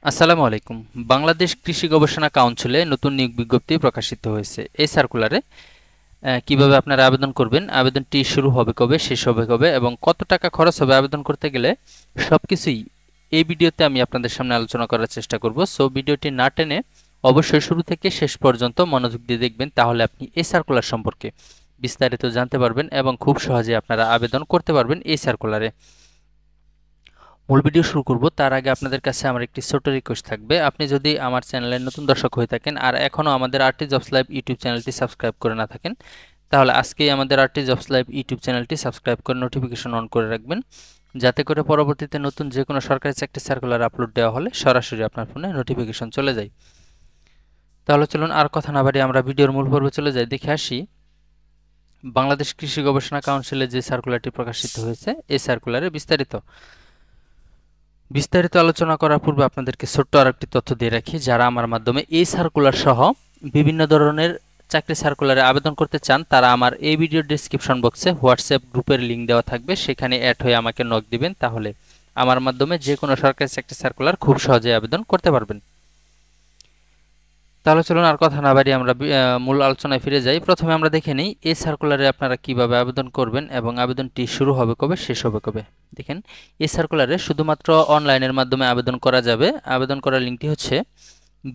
আসসালামু আলাইকুম। বাংলাদেশ কৃষি গবেষণা কাউন্সিলে নতুন নিয়োগ বিজ্ঞপ্তি প্রকাশিত হয়েছে। এই সার্কুলারে কিভাবে আপনারা আবেদন করবেন, আবেদনটি শুরু হবে কবে, শেষ হবে কবে এবং কত টাকা খরচ হবে আবেদন করতে গেলে, সবকিছুই এই ভিডিওতে আমি আপনাদের সামনে আলোচনা করার চেষ্টা করব। সো ভিডিওটি না টেনে অবশ্যই শুরু থেকে শেষ পর্যন্ত মনোযোগ দিয়ে দেখবেন, তাহলে আপনি এই সার্কুলার সম্পর্কে বিস্তারিত জানতে পারবেন এবং খুব সহজে আপনারা আবেদন করতে পারবেন এই সার্কুলারে। মূল ভিডিও শুরু করব তার আগে আপনাদের কাছে আমার একটি ছোট রিকোয়েস্ট থাকবে। আপনি যদি আমার চ্যানেলের নতুন দর্শক হয়ে থাকেন আর এখনও আমাদের আরটি জবস লাইভ ইউটিউব চ্যানেলটি সাবস্ক্রাইব করে না থাকেন, তাহলে আজকেই আমাদের আরটি জবস লাইভ ইউটিউব চ্যানেলটি সাবস্ক্রাইব করে নোটিফিকেশন অন করে রাখবেন, যাতে করে পরবর্তীতে নতুন যে কোনো সরকারি চাকরি সার্কুলার আপলোড দেওয়া হলে সরাসরি আপনার ফোনে নোটিফিকেশন চলে যায়। তাহলে চলুন আর কথা না বাড়িয়ে আমরা ভিডিওর মূল পর্বে চলে যাই। দেখে আসি বাংলাদেশ কৃষি গবেষণা কাউন্সিলে যে সার্কুলারটি প্রকাশিত হয়েছে, এই সার্কুলারে বিস্তারিত আলোচনা করার পূর্বে আপনাদেরকে ছোট্ট আরেকটি তথ্য দিয়ে রাখি। যারা আমার মাধ্যমে এই সার্কুলার সহ বিভিন্ন ধরনের চাকরি সার্কুলারে আবেদন করতে চান, তারা আমার এই ভিডিও ডেসক্রিপশন বক্সে হোয়াটসঅ্যাপ গ্রুপের লিঙ্ক দেওয়া থাকবে, সেখানে অ্যাড হয়ে আমাকে নক দিবেন। তাহলে আমার মাধ্যমে যে কোনো সরকারি চাকরি সার্কুলার খুব সহজে আবেদন করতে পারবেন। তাহলে চলুন আর কথা না বাড়িয়ে আমরা মূল আলোচনায় ফিরে যাই। প্রথমে আমরা দেখে নিই এই সার্কুলারে আপনারা কিভাবে আবেদন করবেন এবং আবেদনটি শুরু হবে কবে, শেষ হবে কবে। দেখেন, এই সার্কুলারে শুধুমাত্র অনলাইনের মাধ্যমে আবেদন করা যাবে। আবেদন করার লিঙ্কটি হচ্ছে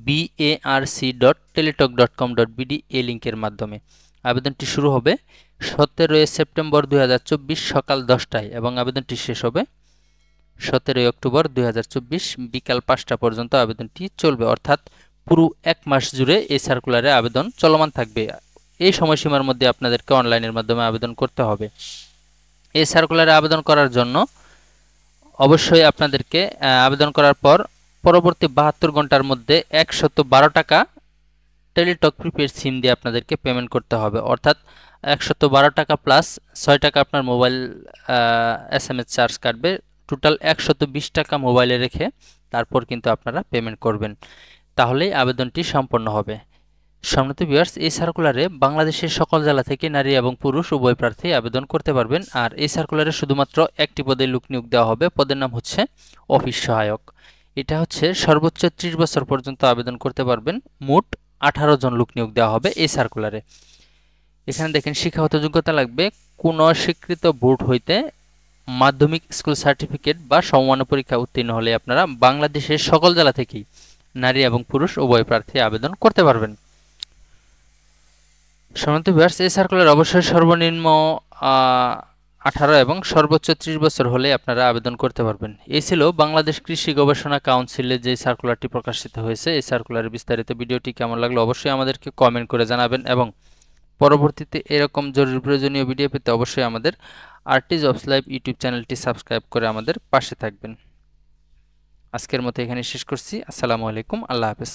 barc.teletalk.com.bd, এই লিঙ্কের মাধ্যমে আবেদনটি শুরু হবে 17 সেপ্টেম্বর 2024 সকাল 10টায় এবং আবেদনটি শেষ হবে 17 অক্টোবর 2024 বিকাল 5টা পর্যন্ত আবেদনটি চলবে। অর্থাৎ পুরো এক মাস জুড়ে এই সার্কুলারে আবেদন চলমান থাকবে। এই সময়সীমার মধ্যে আপনাদেরকে অনলাইনের মাধ্যমে আবেদন করতে হবে। এই সার্কুলারে আবেদন করার জন্য অবশ্যই আপনাদেরকে আবেদন করার পর পরবর্তী 72 ঘন্টার মধ্যে 112 টাকা টেলিটক প্রিপেড সিম দিয়ে আপনাদেরকে পেমেন্ট করতে হবে। অর্থাৎ 112 টাকা প্লাস 6 টাকা আপনার মোবাইল SMS চার্জ কাটবে। টোটাল 120 টাকা মোবাইলে রেখে তারপর কিন্তু আপনারা পেমেন্ট করবেন, তাহলেই আবেদনটি সম্পন্ন হবে। সম্মানিত ভিউয়ার্স, এই সার্কুলারে বাংলাদেশের সকল জেলা থেকে নারী এবং পুরুষ উভয় প্রার্থী আবেদন করতে পারবেন। আর এই সার্কুলারে শুধুমাত্র একটি পদে লোক নিয়োগ দেওয়া হবে। পদের নাম হচ্ছে অফিস সহায়ক। এটা হচ্ছে সর্বোচ্চ 30 বছর পর্যন্ত আবেদন করতে পারবেন। মোট 18 জন লোক নিয়োগ দেওয়া হবে এই সার্কুলারে। এখানে দেখেন, শিক্ষাগত যোগ্যতা লাগবে কোন স্বীকৃত বোর্ড হইতে মাধ্যমিক স্কুল সার্টিফিকেট বা সমমান পরীক্ষা উত্তীর্ণ হলে আপনারা বাংলাদেশের সকল জেলা থেকেই নারী এবং পুরুষ উভয় প্রার্থী আবেদন করতে পারবেন। সম্মানিত ভিউয়ার্স, এই সার্কুলার অবশ্যই সর্বনিম্ন 18 এবং সর্বোচ্চ 30 বছর হলে আপনারা আবেদন করতে পারবেন। এই ছিল বাংলাদেশ কৃষি গবেষণা কাউন্সিলে যে সার্কুলারটি প্রকাশিত হয়েছে। এই সার্কুলারের বিস্তারিত ভিডিওটি কেমন লাগলো অবশ্যই আমাদেরকে কমেন্ট করে জানাবেন এবং পরবর্তীতে এরকম জরুরি প্রয়োজনীয় ভিডিও পেতে অবশ্যই আমাদের আরটি জবস লাইভ ইউটিউব চ্যানেলটি সাবস্ক্রাইব করে আমাদের পাশে থাকবেন। আজকের মতো এখানে শেষ করছি। আসসালামু আলাইকুম, আল্লাহ হাফেজ।